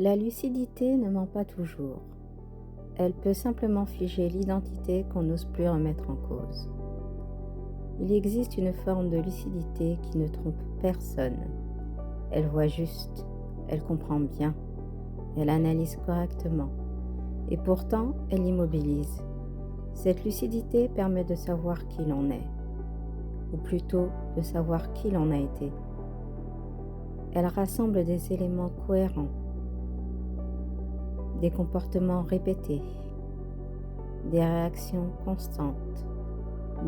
La lucidité ne ment pas toujours. Elle peut simplement figer l'identité qu'on n'ose plus remettre en cause. Il existe une forme de lucidité qui ne trompe personne. Elle voit juste, elle comprend bien, elle analyse correctement, et pourtant elle immobilise. Cette lucidité permet de savoir qui l'on est, ou plutôt de savoir qui l'on a été. Elle rassemble des éléments cohérents, des comportements répétés, des réactions constantes,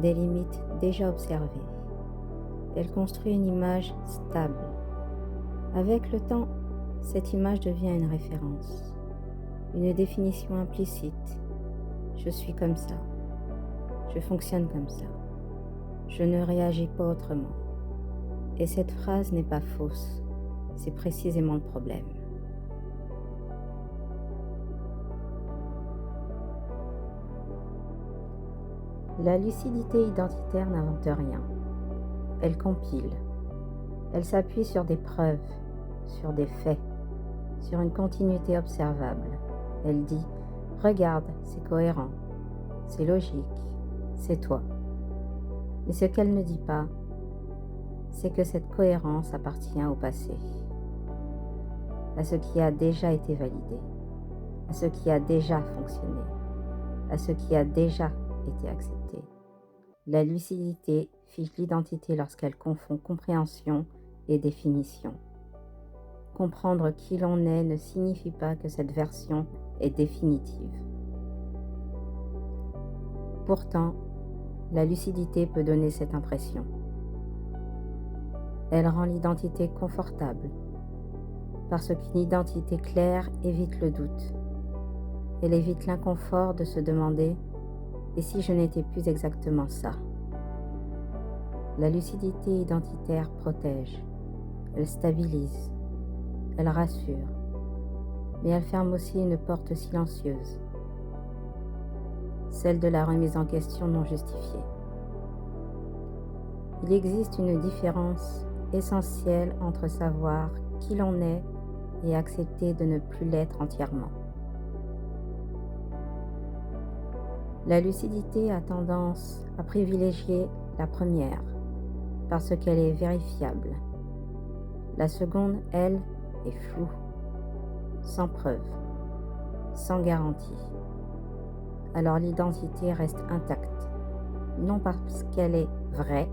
des limites déjà observées. Elle construit une image stable. Avec le temps, cette image devient une référence, une définition implicite. Je suis comme ça, je fonctionne comme ça, je ne réagis pas autrement. Et cette phrase n'est pas fausse, c'est précisément le problème. La lucidité identitaire n'invente rien. Elle compile. Elle s'appuie sur des preuves, sur des faits, sur une continuité observable. Elle dit « Regarde, c'est cohérent, c'est logique, c'est toi ». Mais ce qu'elle ne dit pas, c'est que cette cohérence appartient au passé, à ce qui a déjà été validé, à ce qui a déjà fonctionné, à ce qui a déjà été accepté. La lucidité fige l'identité lorsqu'elle confond compréhension et définition. Comprendre qui l'on est ne signifie pas que cette version est définitive. Pourtant, la lucidité peut donner cette impression. Elle rend l'identité confortable, parce qu'une identité claire évite le doute. Elle évite l'inconfort de se demander « et si je n'étais plus exactement ça ?» La lucidité identitaire protège, elle stabilise, elle rassure, mais elle ferme aussi une porte silencieuse, celle de la remise en question non justifiée. Il existe une différence essentielle entre savoir qui l'on est et accepter de ne plus l'être entièrement. La lucidité a tendance à privilégier la première parce qu'elle est vérifiable. La seconde, elle, est floue, sans preuve, sans garantie. Alors l'identité reste intacte, non parce qu'elle est vraie,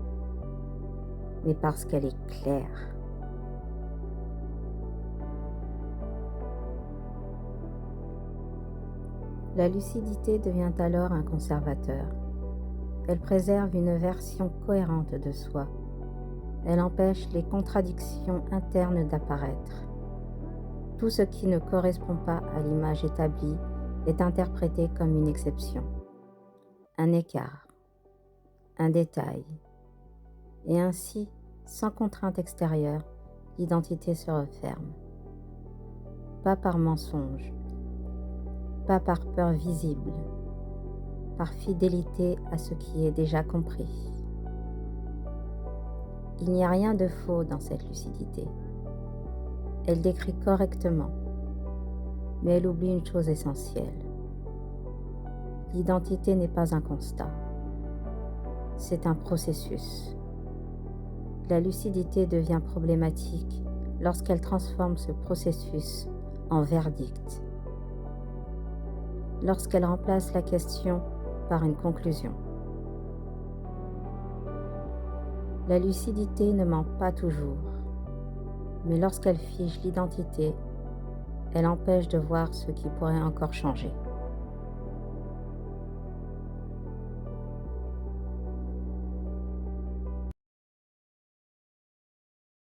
mais parce qu'elle est claire. La lucidité devient alors un conservateur. Elle préserve une version cohérente de soi. Elle empêche les contradictions internes d'apparaître. Tout ce qui ne correspond pas à l'image établie est interprété comme une exception, un écart, un détail. Et ainsi, sans contrainte extérieure, l'identité se referme. Pas par mensonge, pas par peur visible, par fidélité à ce qui est déjà compris. Il n'y a rien de faux dans cette lucidité. Elle décrit correctement, mais elle oublie une chose essentielle. L'identité n'est pas un constat, c'est un processus. La lucidité devient problématique lorsqu'elle transforme ce processus en verdict, lorsqu'elle remplace la question par une conclusion. La lucidité ne ment pas toujours, mais lorsqu'elle fige l'identité, elle empêche de voir ce qui pourrait encore changer.